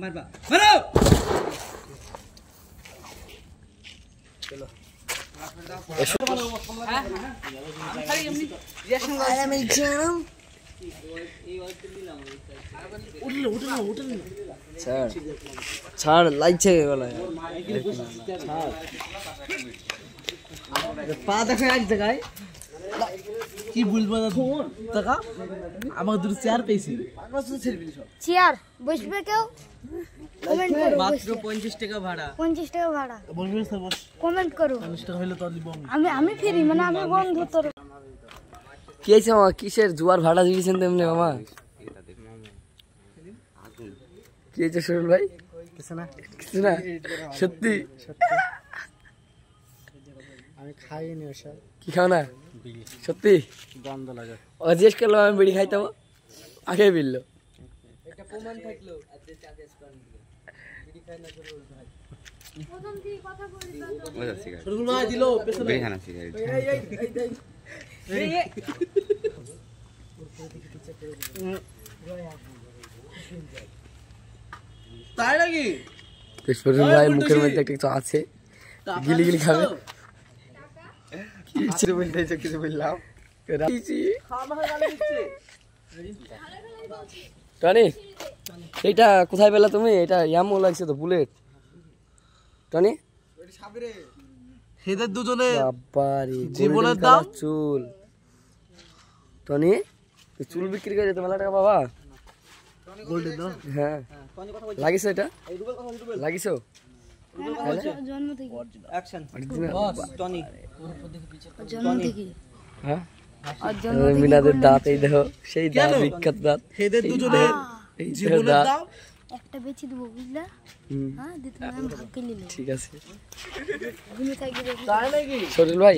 মারবা মারো চলো ছাড় লাগছে গলায় পা দেখে এক জায়গায় কি বলবো টাকা আমাকে দুটো চেয়ার পেয়েছি চেয়ার বসবে কেউ কমেন্ট করো মাত্র 50 টাকা ভাড়া 50 টাকা ভাড়া বলবি স্যার বস কমেন্ট করো 50 টাকা হইলে তো দিব আমি ফ্রি মানে আমি বন্ধু তোর কি হয়েছে মামা কিসের জুয়ার ভাড়া দিয়েছেন তেমনি মামা কি হয়েছে শরীর ভাই কিছু না সত্যি আমি খাইনি ওসব কি খাও না সত্যি গন্ধ লাগে ও জিজ্ঞেস করলো আমি বিড়ি খাইতাম আগে বিললো এটা প্রমাণ থাকলো আজকে চাকে স্পান বিড়ি খায় না করে ভাই প্রথম থেকে কথা বলি ওটা সিগারেট শরীর ভাই দিলো পেছনে বেখানা সিগারেট তাই নাকি শরীর ভাই মুখের মধ্যে একটা কিছু আছে গিলি গিলি খাবে কিছু বলতেছে কিছু বললাম টনি এইটা কোথায় পেলা তুমি এটা ইয়ামো লাগছে তো বুলেট টনি এদের দুজনে বাবারে জীবনের দাম চুল টনি তুই চুল বিক্রি করে যেতে মেলা টাকা বাবা গোল্ডেন দাও হ্যাঁ লাগিস এটা লাগিছো জন্ম থেকে অ্যাকশন অরিজিনাল টনি জন্ম থেকে হ্যাঁ আর জন্ম মিনাদের দাঁত এই দেখো সেই দাঁত বিখ্যাত দাঁত এদের দুজনে এই জীবনের দাঁত দাম একটা বেচে দেবো বুঝলা হ্যাঁ দিতে আমি ভাগ করে নিলাম ঠিক আছে ঘুমে থাকি দেখি তাই নাকি শরীর ভাই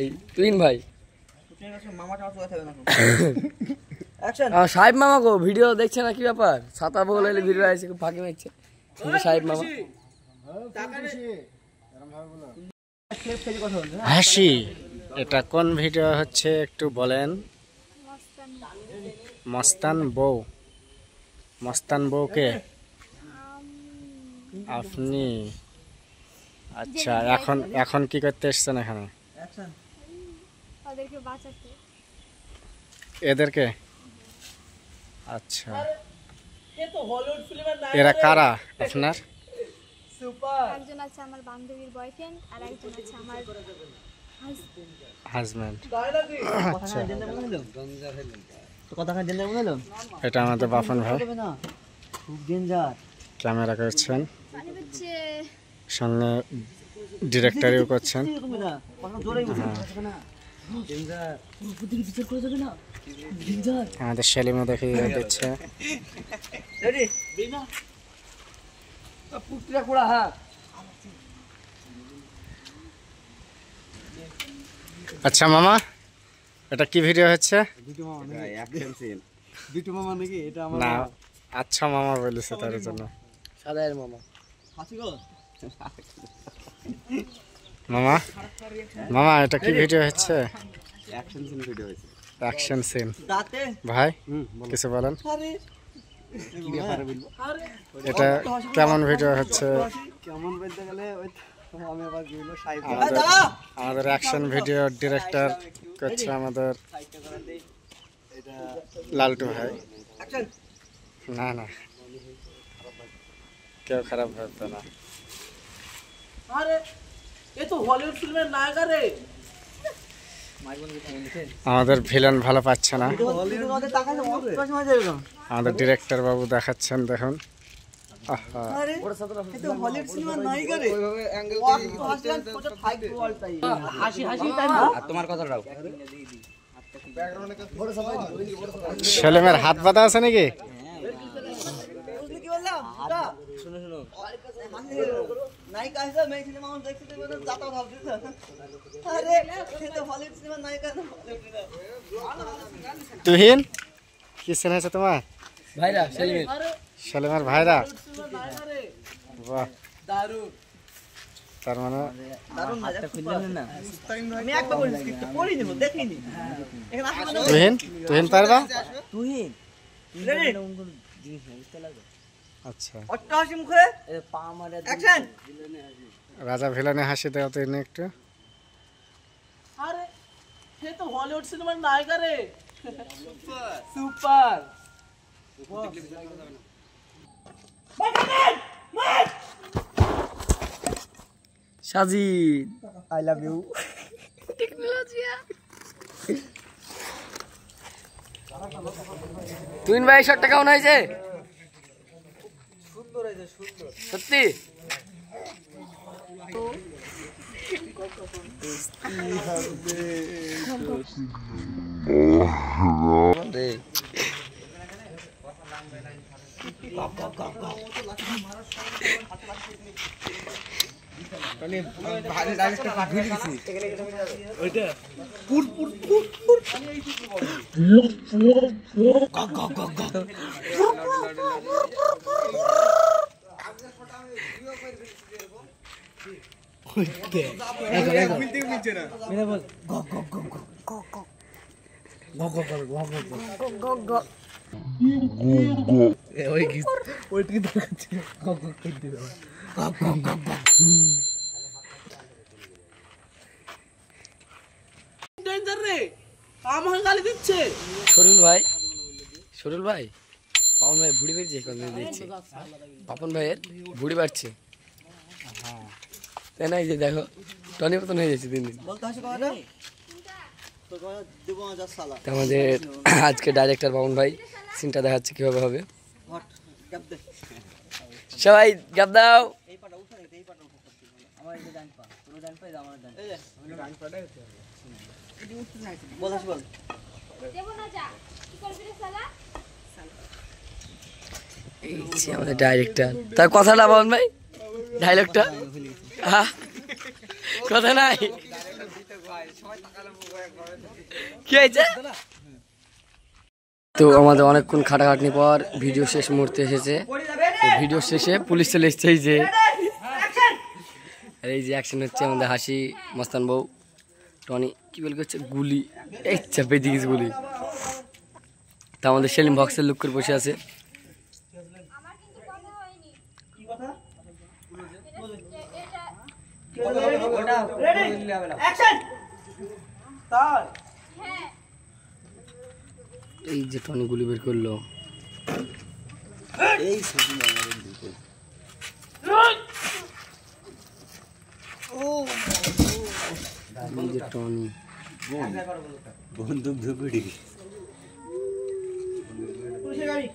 এই তুইন ভাই মামা টাও চলে থাকবে না অ্যাকশন সাহেব মামা গো ভিডিও দেখছে না কি ব্যাপার ছাতা বলে ভিডিও আছে ফাঁকি মারছে সাহেব মামা হাসি এটা কোন ভিডিও হচ্ছে একটু বলেন মস্তান বউকে আপনি আচ্ছা এখন কি করতে এসছেন এখানে ওদেরকে বাঁচাতে এদেরকে আচ্ছা এ তো হলিউড ফিল্মের নায়ক এরা কারা আপনার সুপার একজন আছে আমার বান্ধবীর বয়ফ্রেন্ড আর একজন আছে আমার হাজব্যান্ড তাই নাকি আচ্ছা তো কথা খাই দেন মনে হলো এটা আমাদের বাপন ভাই না খুব ডেঞ্জার ক্যামেরা করছেন পানি হচ্ছে সঙ্গে ডিরেক্টরিও করছেন তুমি না কথা জোরেই বলছো না ডেঞ্জার বুদ্ধি বিচার করে যাবে না ডেঞ্জার আমাদের সেলিমও দেখিয়ে দিচ্ছে রেডি বিনা পুত্রা কোড়া হ্যাঁ আচ্ছা মামা এটা কি ভিডিও হচ্ছে বিটু মামা নাকি এটা না আচ্ছা মামা বলেছে তার জন্য সাদায়ের মামা হাসি গো মামা এটা কি ভিডিও হচ্ছে অ্যাকশন সিন ভিডিও হয়েছে অ্যাকশন সিন দাঁতে ভাই কিছু বলেন আরে কি ব্যাপারে বলবো এটা কেমন ভিডিও হচ্ছে কেমন বলতে গেলে ওই আমি আবার গিয়েছিল সাহেব আমাদের অ্যাকশন ভিডিও ডিরেক্টর করছে আমাদের লালটু ভাই অ্যাকশন না না কেউ খারাপ ভাববে না আরে এ তো হলিউড ফিল্মের নায়ক রে আমাদের ভিলেন ভালো পাচ্ছে না হলিউড মধ্যে তাকালে অস্ত্র সময় যাবে না আমাদের ডিরেক্টর বাবু দেখাচ্ছেন দেখুন আহা আরে এ তো হলিউড সিনেমার নায়িকা রে অ্যাঙ্গেল হাসলেন কত ফাইট ওয়ালটাই হাসি হাসি তাই না আর তোমার কথাটাও সেলিমের হাত বাঁধা আছে নাকি বুঝলি কি বললাম দা শুনো শুনো নায়িকা আছে মেয়ে সিনেমা মানুষ দেখতে দেবে না যাতা ভাবছিস আরে এ তো হলিউড সিনেমার নায়িকা না তুহিন কি সিন হয়েছে তোমার ভাইরা সেলিমের সেলিমের ভাইরা বাহ দারুণ তার মানে দারুণ হাতটা খুললেন না আমি একবার বলি স্ক্রিপ্ট পড়ি নিব দেখিনি এখানে আসলে তুহিন পারবা তুই রেডি জিনিস বুঝতে লাগে আচ্ছা অট্ট হাসি মুখে অ্যাকশন। রাজা ভিলেনে হাসি দেওয়া তো এনে একটু আরে সে তো হলিউড সিনেমার নায়িকা রে। Super Sajid I love you. তুইন ভাই শটটা কেমন হয়েছে? সত্যি ডেঞ্জার রে, আমাকে গালি দিচ্ছে। শরীর ভাই পাপন ভাই ভুড়ি বেড়েছে কতদিন দেখছি। পাপন ভাইয়ের ভুড়ি বাড়ছে তাই না? এই যে দেখো টনি মতন হয়ে যাচ্ছে দিন দিন। বলতে হাসি কথা তো কথা দেবো না যা সালা। তো আমাদের আজকে ডাইরেক্টর পাপন ভাই সিনটা দেখাচ্ছে কিভাবে হবে। হট গ্যাপ দে। সবাই গ্যাপ দাও। এই পাটা উঠা দে, এই পাটা উঠা করতে বলে আমার এই যে ডান পা পুরো ডান পাই আমার ডান এই যে ডান পাটা হচ্ছে এটি উঠতে না বল হাসি বল। দেবো না যা কি করবি রে শালা? এই যে আমাদের ডাইরেক্টর, তার কথাটা পাপন ভাই ডায়লগটা কথা নাই কি হয়েছে? তো আমাদের অনেকক্ষণ খাটাখাটনি পর ভিডিও শেষ মুহূর্তে এসেছে। তো ভিডিও শেষে পুলিশ চলে এসছে। এই যে আর এই যে অ্যাকশন হচ্ছে আমাদের হাসি মস্তান বউ টনি কি বল করছে গুলি এই চাপে দিয়েছে গুলি। তা আমাদের সেলিম বক্সের লুক করে বসে আছে। আমার কিন্তু কথা হয়নি। কি কথা? এটা রেডি অ্যাকশন। তাই হ্যাঁ এই যে টনি গুলি বের করলো। এই ছবি আমাদের দিকে এই যে টনি বন্দুক ঢুকুড়ি পুলিশের গাড়ি